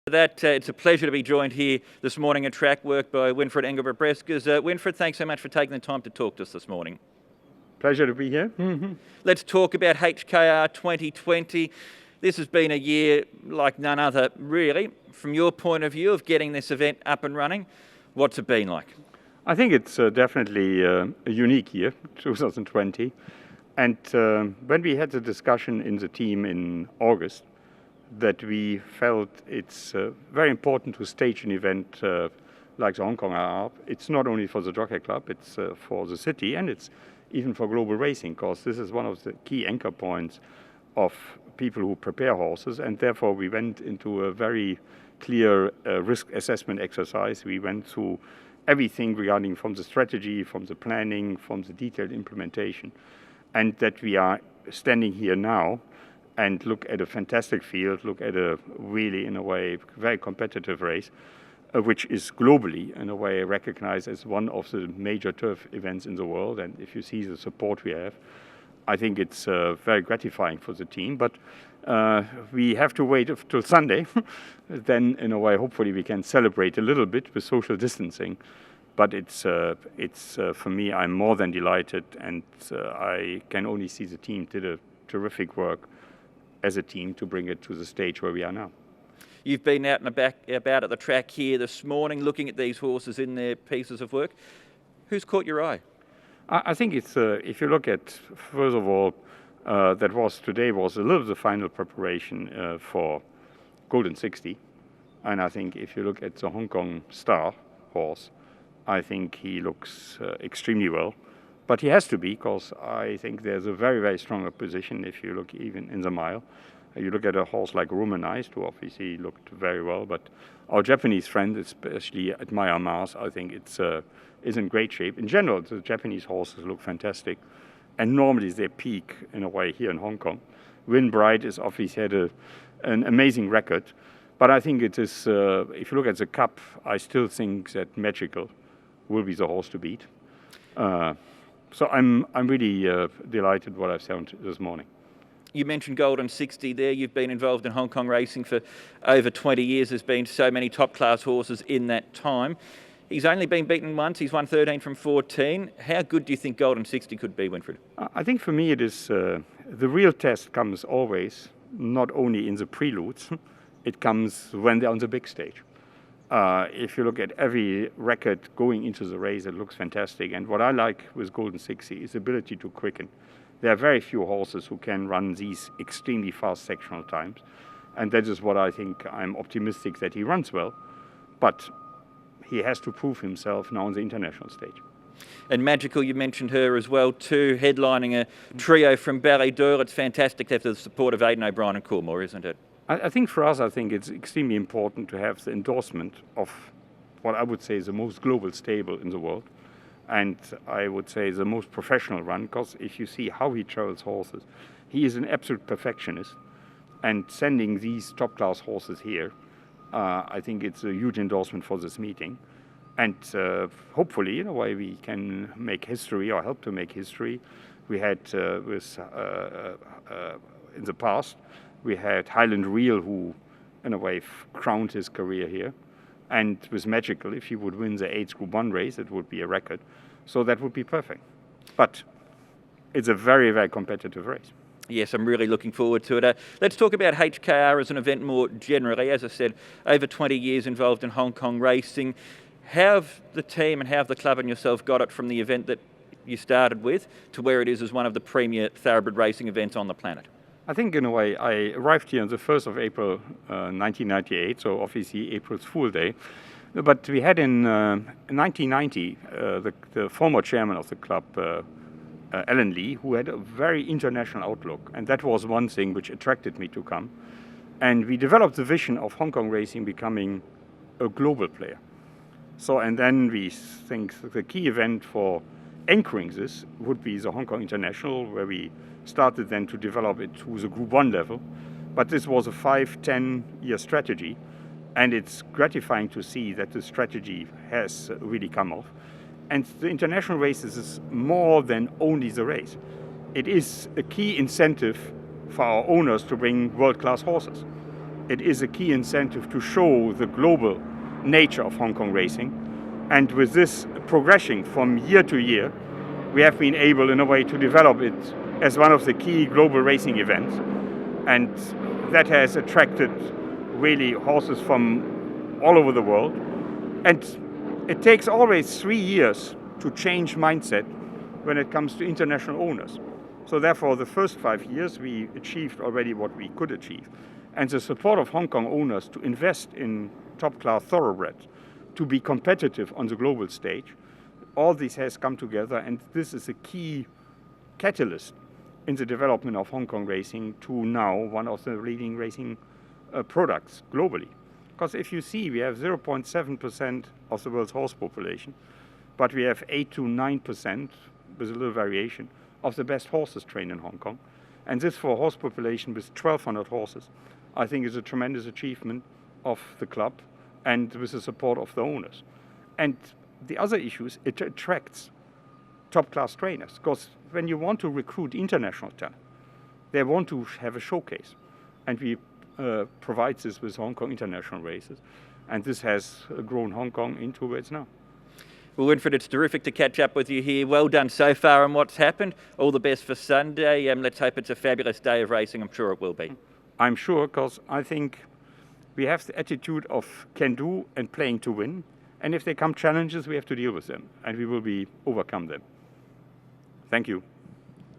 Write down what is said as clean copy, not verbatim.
It's a pleasure to be joined here this morning at Track Work by Winfried Engelbrecht-Bresges. Winfried, thanks so much for taking the time to talk to us this morning. Pleasure to be here. Let's talk about HKIR 2020. This has been a year like none other, really. From your point of view of getting this event up and running, what's it been like? I think it's definitely a unique year, 2020. And when we had the discussion in the team in August, that we felt it's very important to stage an event like the Hong Kong IR. It's not only for the Jockey Club, it's for the city, and it's even for global racing, because this is one of the key anchor points of people who prepare horses, and therefore we went into a very clear risk assessment exercise. We went through everything regarding from the strategy, from the planning, from the detailed implementation, and that we are standing here now and look at a fantastic field, look at a really, in a way, very competitive race, which is globally, in a way, recognized as one of the major turf events in the world. And if you see the support we have, I think it's very gratifying for the team. But we have to wait till Sunday. Then, in a way, hopefully we can celebrate a little bit with social distancing. But it's for me, I'm more than delighted, and I can only see the team did a terrific work as a team to bring it to the stage where we are now. You've been out and about at the track here this morning, looking at these horses in their pieces of work. Who's caught your eye? I think it's, if you look at, first of all, today was a little the final preparation for Golden 60. And I think if you look at the Hong Kong Star horse, I think he looks extremely well. But he has to be, because I think there's a very, very strong opposition if you look even in the mile. You look at a horse like Romanized, who obviously looked very well, but our Japanese friend, especially at Mars, I think is in great shape. In general, the Japanese horses look fantastic, and normally they peak in a way here in Hong Kong. Winfried has obviously had an amazing record, but I think it is, if you look at the Cup, I still think that Magical will be the horse to beat. So I'm really delighted what I've seen this morning. You mentioned Golden 60 there. You've been involved in Hong Kong racing for over 20 years. There's been so many top-class horses in that time. He's only been beaten once. He's won 13 from 14. How good do you think Golden 60 could be, Winfried? I think for me it is, the real test comes always, not only in the preludes, it comes when they're on the big stage. If you look at every record going into the race, it looks fantastic. And what I like with Golden 60 is the ability to quicken. There are very few horses who can run these extremely fast sectional times. And that is what I think I'm optimistic that he runs well. But he has to prove himself now on the international stage. And Magical, you mentioned her as well too, headlining a trio from Ballydoor. It's fantastic to have the support of Aidan O'Brien and Coolmore, isn't it? I think for us, I think it's extremely important to have the endorsement of what I would say is the most global stable in the world. And I would say the most professional run, because if you see how he travels horses, he is an absolute perfectionist. And sending these top-class horses here, I think it's a huge endorsement for this meeting. And hopefully, in a way, we can make history or help to make history. We had in the past, we had Highland Reel, who, in a way, crowned his career here. And with Magical, if he would win the 8th Group 1 race, it would be a record. So that would be perfect. But it's a very, very competitive race. Yes, I'm really looking forward to it. Let's talk about HKIR as an event more generally. As I said, over 20 years involved in Hong Kong racing. How have the team and how have the club and yourself got it from the event that you started with to where it is as one of the premier thoroughbred racing events on the planet? I think, in a way, I arrived here on the 1st of April 1998, so obviously April's Fool Day. But we had in 1990 the former chairman of the club, Alan Lee, who had a very international outlook. And that was one thing which attracted me to come. And we developed the vision of Hong Kong racing becoming a global player. So, and then we think the key event for anchoring this would be the Hong Kong International, where we started then to develop it to the Group 1 level. But this was a 5-10 year strategy. And it's gratifying to see that the strategy has really come off. And the international races is more than only the race. It is a key incentive for our owners to bring world-class horses. it is a key incentive to show the global nature of Hong Kong racing. And with this progression from year to year, we have been able in a way to develop it as one of the key global racing events. And that has attracted really horses from all over the world. And it takes always 3 years to change mindset when it comes to international owners. So therefore, the first 5 years, we achieved already what we could achieve. And the support of Hong Kong owners to invest in top-class thoroughbreds, to be competitive on the global stage, all this has come together, and this is a key catalyst in the development of Hong Kong racing to now one of the leading racing products globally. Because if you see, we have 0.7% of the world's horse population, but we have 8 to 9%, with a little variation, of the best horses trained in Hong Kong. And this for a horse population with 1,200 horses, I think is a tremendous achievement of the club and with the support of the owners. And the other issue is it attracts top-class trainers, because when you want to recruit international talent, they want to have a showcase. And we provide this with Hong Kong international races. And this has grown Hong Kong into where it's now. Well, Winfried, it's terrific to catch up with you here. Well done so far on what's happened. All the best for Sunday. Let's hope it's a fabulous day of racing. I'm sure it will be. I'm sure, because I think we have the attitude of can do and playing to win. And if they come challenges, we have to deal with them. And we will overcome them. Thank you.